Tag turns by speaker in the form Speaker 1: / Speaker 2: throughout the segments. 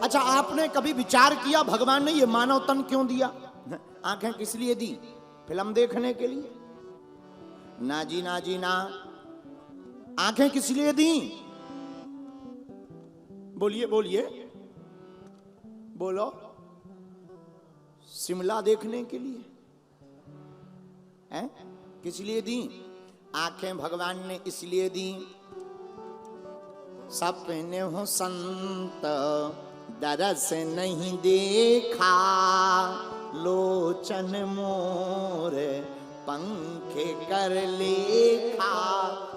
Speaker 1: अच्छा, आपने कभी विचार किया भगवान ने ये मानव तन क्यों दिया? आंखें किस लिए दी? फिल्म देखने के लिए? ना जी ना जी ना। आंखें किस लिए दी? बोलिए बोलिए, बोलो। शिमला देखने के लिए हैं? किस लिए दी आंखें भगवान ने? इसलिए दी सपने हो संत दरस नहीं देखा, लोचन मोर पंखे कर लेखा।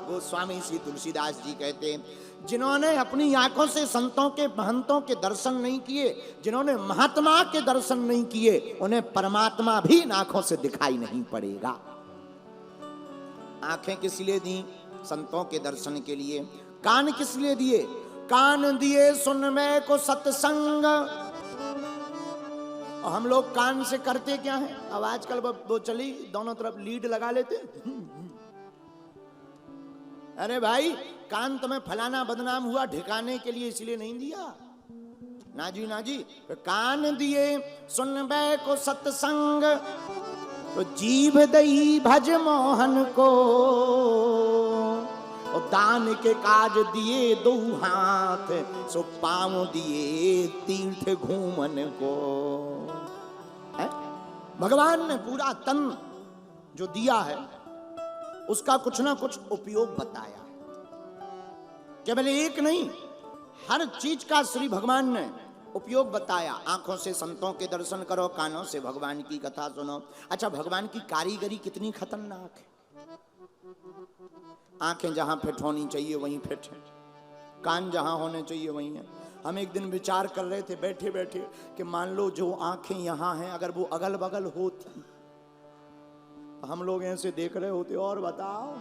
Speaker 1: गोस्वामी श्री तुलसीदास जी कहते हैं, जिन्होंने अपनी आंखों से संतों के महंतों के दर्शन नहीं किए, जिन्होंने महात्मा के दर्शन नहीं किए, उन्हें परमात्मा भी इन आंखों से दिखाई नहीं पड़ेगा। आंखें किस लिए दी? संतों के दर्शन के लिए। कान किस लिए दिए? कान दिए सुनने को सत्संग। और हम लोग कान से करते क्या है? अब आजकल वो चली दोनों तरफ लीड लगा लेते। अरे भाई, कान तुम्हें फलाना बदनाम हुआ ठिकाने के लिए इसलिए नहीं दिया। ना जी ना जी। कान दिए सुनबे को सत्संग, तो जीभ दई भज मोहन को। और दान के काज दिए दो हाथ, सो पांव दिए तीर्थ घूमन को। है? भगवान ने पूरा तन जो दिया है उसका कुछ ना कुछ उपयोग बताया है। केवल एक नहीं, हर चीज का श्री भगवान ने उपयोग बताया। आंखों से संतों के दर्शन करो, कानों से भगवान की कथा सुनो। अच्छा, भगवान की कारीगरी कितनी खतरनाक है। आंखें जहां फिट होनी चाहिए वहीं फिट है, कान जहां होने चाहिए वहीं है। हम एक दिन विचार कर रहे थे बैठे बैठे कि मान लो जो आंखें यहां हैं, अगर वो अगल बगल होती, हम लोग ऐसे देख रहे होते। और बताओ।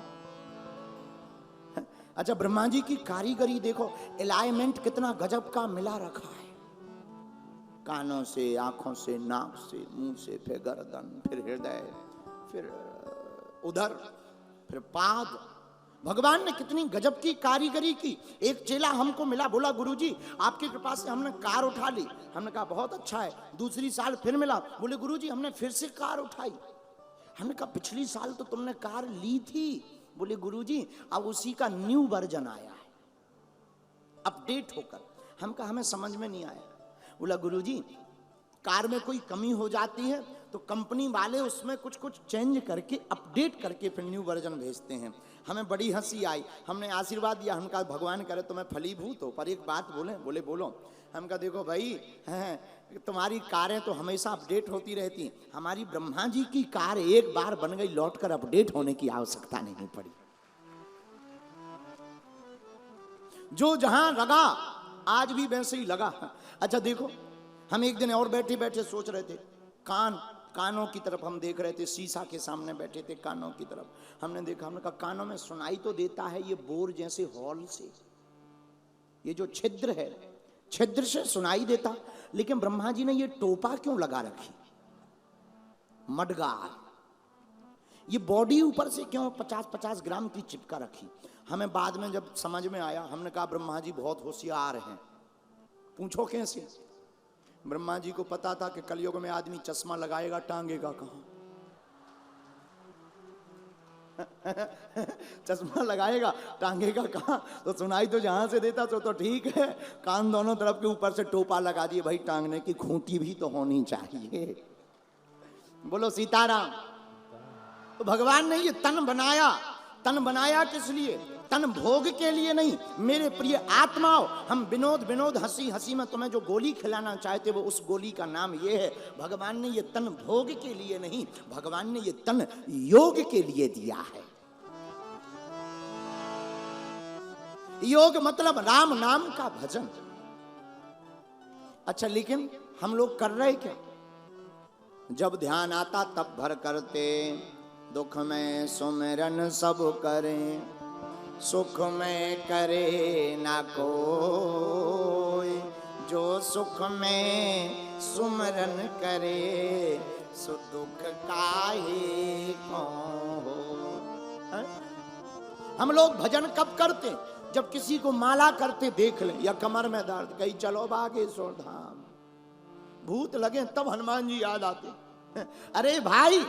Speaker 1: अच्छा, ब्रह्मा जी की कारीगरी देखो, अलाइनमेंट कितना गजब का मिला रखा है। कानों से, आंखों से, नाक से, मुंह से, फिर गर्दन, फिर हृदय, फिर उधर, फिर पाद। भगवान ने कितनी गजब की कारीगरी की। एक चेला हमको मिला, बोला गुरुजी आपकी कृपा से हमने कार उठा ली। हमने कहा बहुत अच्छा है। दूसरी साल फिर मिला, बोले गुरुजी हमने फिर से कार उठाई। हमने कहा पिछली साल तो तुमने कार ली थी। बोले गुरुजी अब उसी का न्यू वर्जन आया है, अपडेट होकर। हम कहा हमें समझ में नहीं आया। बोला गुरुजी कार में कोई कमी हो जाती है तो कंपनी वाले उसमें कुछ कुछ चेंज करके, अपडेट करके फिर न्यू वर्जन भेजते हैं। हमें बड़ी हंसी आई। हमने आशीर्वाद दिया। हम कहा भगवान करे तुम्हें फलीभूत हो, पर एक बात बोले। बोले बोलो। हम कहा देखो भाई, तुम्हारी कारें तो हमेशा अपडेट होती रहती, हमारी ब्रह्मा जी की कार एक बार बन गई, लौटकर अपडेट होने की आवश्यकता नहीं पड़ी। जो जहां लगा आज भी वैसे ही लगा। अच्छा देखो, हम एक दिन और बैठे बैठे सोच रहे थे, कानों की तरफ हम देख रहे थे, शीशा के सामने बैठे थे, कानों की तरफ हमने देखा। हमने कहा कानों में सुनाई तो देता है ये बोर जैसे हॉल से, ये जो छिद्र है, छिद्र से सुनाई देता, लेकिन ब्रह्मा जी ने ये टोपा क्यों लगा रखी, मडगार? ये बॉडी ऊपर से क्यों 50-50 ग्राम की चिपका रखी? हमें बाद में जब समझ में आया, हमने कहा ब्रह्मा जी बहुत होशियार हैं। पूछो कैसे? ब्रह्मा जी को पता था कि कलयुग में आदमी चश्मा लगाएगा, टांगेगा कहां? चश्मा लगाएगा, टांगेगा कहां? तो सुनाई तो जहां से देता तो ठीक है। कान दोनों तरफ के ऊपर से टोपा लगा दिए। भाई टांगने की खूंटी भी तो होनी चाहिए। बोलो सीताराम। तो भगवान ने ये तन बनाया। तन बनाया किस लिए? तन भोग के लिए नहीं। मेरे प्रिय आत्माओं, हम विनोद हंसी हंसी में तुम्हें जो गोली खिलाना चाहते वो उस गोली का नाम ये है। भगवान ने ये तन भोग के लिए नहीं, भगवान ने ये तन योग के लिए दिया है। योग मतलब राम नाम का भजन। अच्छा, लेकिन हम लोग कर रहे क्या? जब ध्यान आता तब भर करते, दुख में सुमिरन सब करें, सुख में करे ना कोई, जो सुख में सुमिरन करे, सो दुख काहे को हो। हम लोग भजन कब करते? जब किसी को माला करते देख लें या कमर में दर्द, कहीं चलो बागेश्वर धाम, भूत लगे तब हनुमान जी याद आते। अरे भाई,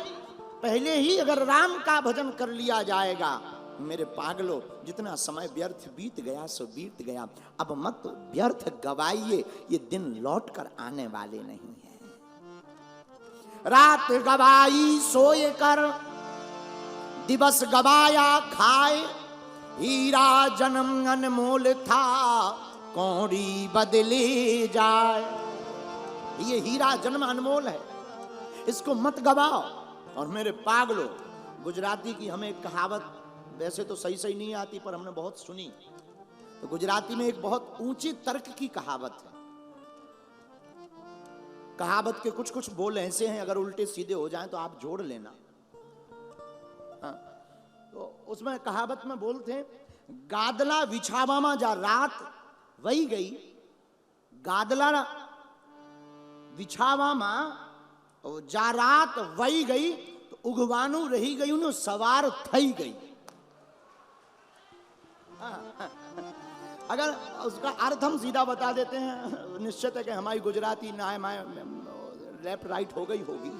Speaker 1: पहले ही अगर राम का भजन कर लिया जाएगा, मेरे पागलो, जितना समय व्यर्थ बीत गया सो बीत गया, अब मत व्यर्थ गवाइए, ये दिन लौट कर आने वाले नहीं है। रात गवाई सोए कर, दिवस गवाया खाए, हीरा जन्म अनमोल था, कौड़ी बदले जाए। ये हीरा जन्म अनमोल है, इसको मत गवाओ। और मेरे पागलो, गुजराती की हमें एक कहावत वैसे तो सही सही नहीं आती, पर हमने बहुत सुनी। तो गुजराती में एक बहुत ऊंची तर्क की कहावत है। कहावत के कुछ कुछ बोल ऐसे हैं, अगर उल्टे सीधे हो जाएं तो आप जोड़ लेना। हाँ, तो उसमें कहावत में बोलते हैं, गादला विछावा जा रात वही गई, गादला विछावा जा रात वही गई, तो उगवानू रही गई, उन्हें सवार थई गई। अगर उसका अर्थ हम सीधा बता देते हैं, निश्चित है कि हमारी गुजराती ना लेफ्ट राइट हो गई होगी,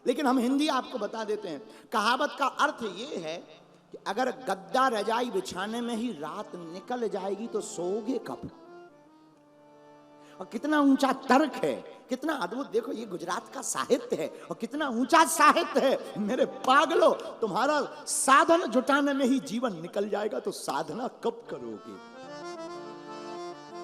Speaker 1: लेकिन हम हिंदी आपको बता देते हैं। कहावत का अर्थ ये है कि अगर गद्दा रजाई बिछाने में ही रात निकल जाएगी तो सोओगे कब। और कितना ऊंचा तर्क है, कितना अद्भुत। देखो, ये गुजरात का साहित्य है और कितना ऊंचा साहित्य है। मेरे पागलो, तुम्हारा साधन जुटाने में ही जीवन निकल जाएगा तो साधना कब करोगे।